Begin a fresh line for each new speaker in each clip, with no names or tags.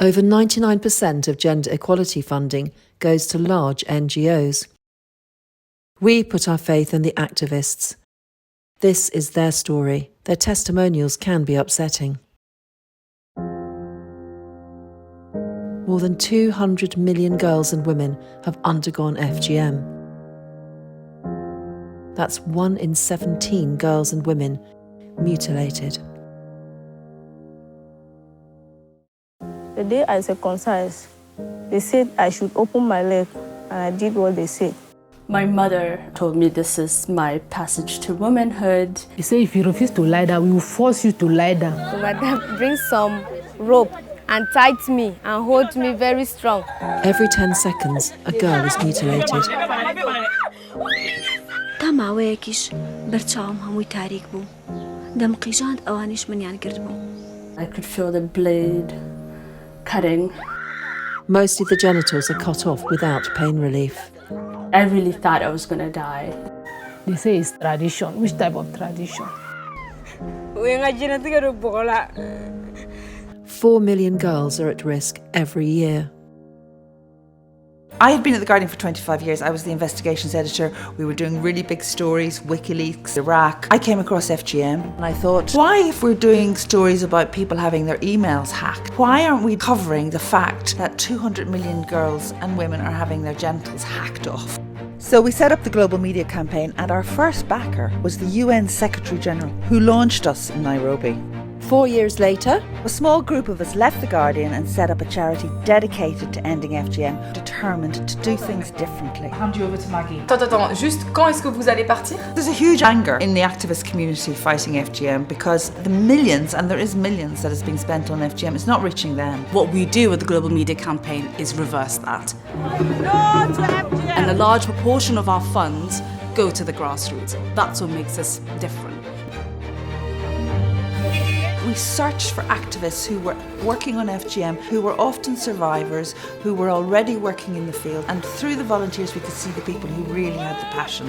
Over 99% of gender equality funding goes to large NGOs. We put our faith in the activists. This is their story. Their testimonials can be upsetting. More than 200 million girls and women have undergone FGM. That's 1 in 17 girls and women mutilated.
The day I circumcised, they said I should open my leg, and I did what they said.
My mother told me this is my passage to womanhood.
He said if you refuse to lie down, we will force you to lie down.
So my dad brings some rope and tied me and holds me very strong.
Every 10 seconds, a girl is mutilated.
I could feel the blade cutting.
Mostly the genitals are cut off without pain relief.
I really thought I was going to die.
They say it's tradition. Which type of tradition?
4 million girls are at risk every year.
I had been at The Guardian for 25 years. I was the investigations editor. We were doing really big stories, WikiLeaks, Iraq. I came across FGM and I thought, why, if we're doing stories about people having their emails hacked, why aren't we covering the fact that 200 million girls and women are having their genitals hacked off? So we set up the Global Media Campaign, and our first backer was the UN Secretary General, who launched us in Nairobi.
4 years later,
a small group of us left The Guardian and set up a charity dedicated to ending FGM, determined to do things differently.
Hand you over to Maggie. Attends, juste quand est-ce que vous allez partir?
There's a huge anger in the activist community fighting FGM because the millions, and there is millions that has been spent on FGM, it's not reaching them.
What we do with the Global Media Campaign is reverse that.
No to FGM!
And a large proportion of our funds go to the grassroots. That's what makes us different.
We searched for activists who were working on FGM, who were often survivors, who were already working in the field, and through the volunteers we could see the people who really had the passion.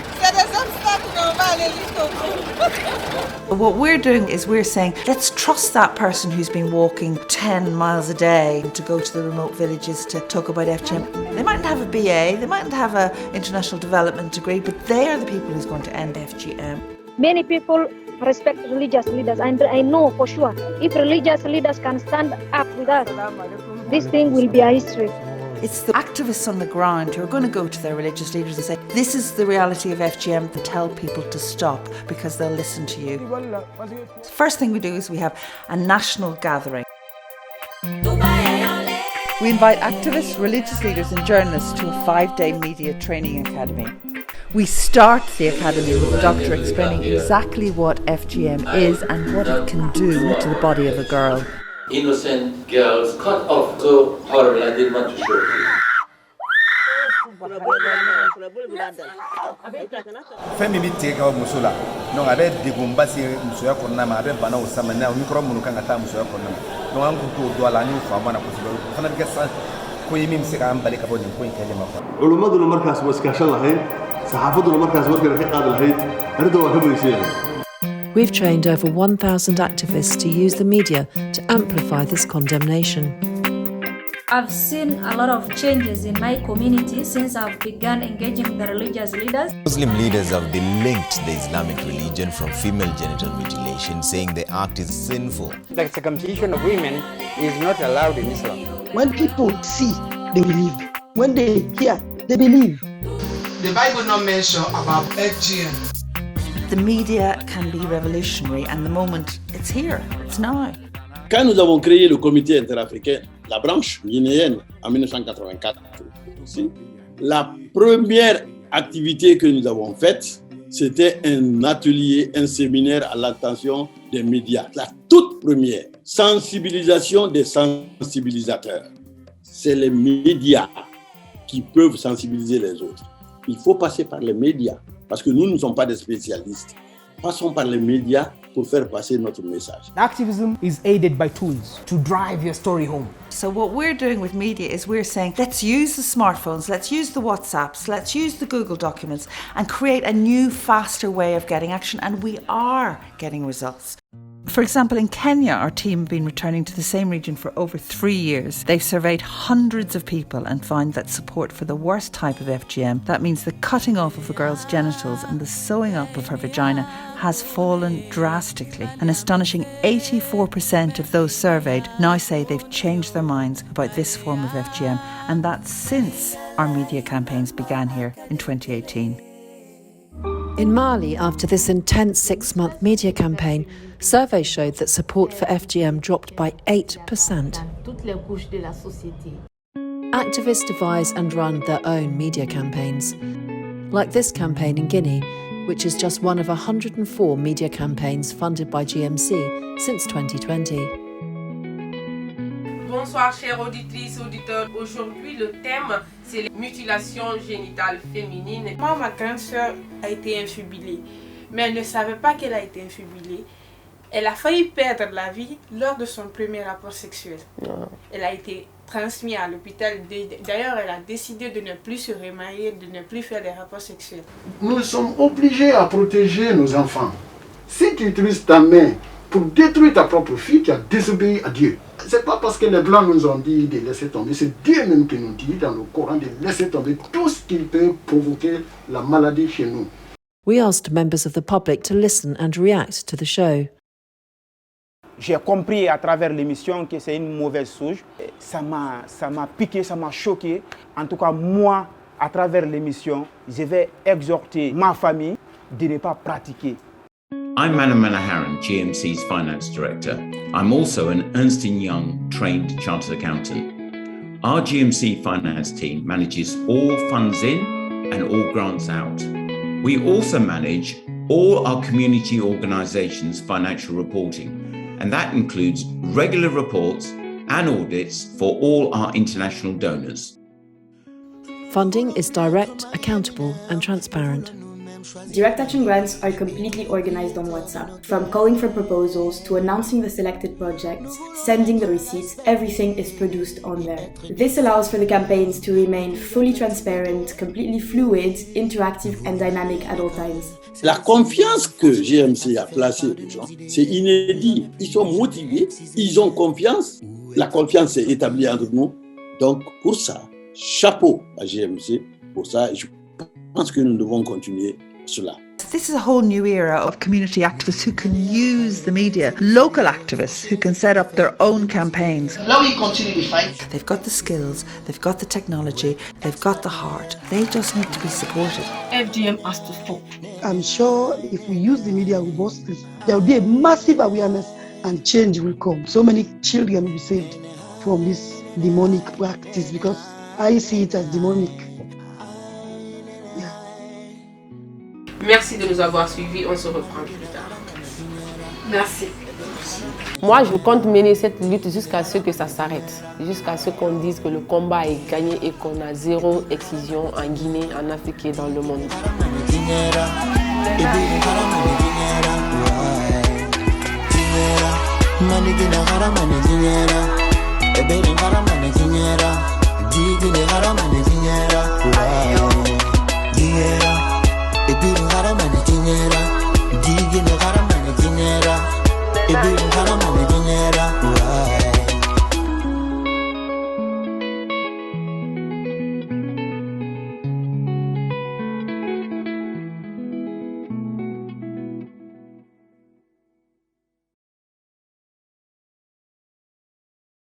What we're doing is we're saying, let's trust that person who's been walking 10 miles a day to go to the remote villages to talk about FGM. They mightn't have a BA, they mightn't have an international development degree, but they are the people who's going to end FGM.
Many people respect religious leaders, and I know for sure if religious leaders can stand up with us, this thing will be a history.
It's the activists on the ground who are going to go to their religious leaders and say, this is the reality of FGM, and tell people to stop because they'll listen to you. First thing we do is we have a national gathering. We invite activists, religious leaders and journalists to a 5-day media training academy. We start the academy with the doctor explaining exactly what FGM is and what it can do to the body of a girl.
Innocent girls cut off, so horrible, I didn't want to show you.
Femi mi tega musula no abe digumba si musoya konna ma abe bana usama na mikro munu kan ata musoya konna no an ko do ala ni fa mana ko so fana gassa ko yimi mi sika am bali ka bodin ko kale ma
ulumaduna markaas waskaashan lahayn saxaafaduna markaas warkana ka qaad lahayd arida waa ka buuxiyeen.
We've trained over 1,000 activists to use the media to amplify this condemnation.
I've seen a lot of changes in my community since I've begun engaging the religious leaders.
Muslim leaders have delinked the Islamic religion from female genital mutilation, saying the act is sinful.
The circumcision of women is not allowed in Islam.
When people see, they believe. When they hear, they believe.
The Bible not mention about FGM.
The media can be revolutionary, and the moment, it's here, it's now.
Quand nous avons créé le comité interafricain, la branche guinéenne, en 1984, la première activité que nous avons faite, c'était un atelier, un séminaire à l'attention des médias. La toute première, sensibilisation des sensibilisateurs. C'est les médias qui peuvent sensibiliser les autres. Il faut passer par les médias, parce que nous ne sommes pas des spécialistes. Passons par les médias pour faire passer notre message.
Activism is aided by tools to drive your story home.
So what we're doing with media is we're saying, let's use the smartphones, let's use the WhatsApps, let's use the Google documents and create a new, faster way of getting action. And we are getting results. For example, in Kenya, our team have been returning to the same region for over 3 years. They've surveyed hundreds of people and found that support for the worst type of FGM, that means the cutting off of a girl's genitals and the sewing up of her vagina, has fallen drastically. An astonishing 84% of those surveyed now say they've changed their minds about this form of FGM, and that's since our media campaigns began here in 2018.
In Mali, after this intense 6-month media campaign, surveys showed that support for FGM dropped by 8%. Activists devise and run their own media campaigns, like this campaign in Guinea, which is just one of 104 media campaigns funded by GMC since 2020.
Bonsoir chères auditrices et auditeurs. Aujourd'hui le thème c'est les mutilations génitales féminines. Moi, ma grande sœur a été infibulée, mais elle ne savait pas qu'elle a été infibulée. Elle a failli perdre la vie lors de son premier rapport sexuel. Elle a été transmise à l'hôpital. D'ailleurs, elle a décidé de ne plus se remarier, de ne plus faire des rapports sexuels.
Nous sommes obligés à protéger nos enfants. Si tu utilises ta main pour détruire ta propre fille, tu as désobéi à Dieu. C'est pas parce que les Blancs nous ont dit de laisser tomber, c'est Dieu même qui nous dit dans le Coran de laisser tomber tout ce qui peut provoquer la maladie chez nous.
We asked members of the public to listen and react to the show.
J'ai compris à travers l'émission que c'est une mauvaise souche. Ça m'a piqué, ça m'a choqué. En tout cas, moi, à travers l'émission, je vais exhorter ma famille de ne pas pratiquer.
I'm Manu Manoharan, GMC's Finance Director. I'm also an Ernst & Young trained chartered accountant. Our GMC finance team manages all funds in and all grants out. We also manage all our community organisations' financial reporting, and that includes regular reports and audits for all our international donors.
Funding is direct, accountable and transparent.
Direct action grants are completely organized on WhatsApp. From calling for proposals to announcing the selected projects, sending the receipts, everything is produced on there. This allows for the campaigns to remain fully transparent, completely fluid, interactive and dynamic at all times.
La confiance que GMC a placée aux gens, c'est inédit. Ils sont motivés, ils ont confiance. La confiance est établie entre nous. Donc pour ça, chapeau à GMC pour ça. Et je pense que nous devons continuer cela.
This is a whole new era of community activists who can use the media, local activists who can set up their own campaigns.
Now we continue the fight.
They've got the skills, they've got the technology, they've got the heart. They just need to be supported.
FGM has to stop.
I'm sure if we use the media robustly, there will be a massive awareness and change will come. So many children will be saved from this demonic practice because I see it as demonic.
Merci de nous avoir suivis, on se reprend plus tard.
Merci.
Moi, je compte mener cette lutte jusqu'à ce que ça s'arrête, jusqu'à ce qu'on dise que le combat est gagné et qu'on a zéro excision en Guinée, en Afrique et dans le monde.
Ebe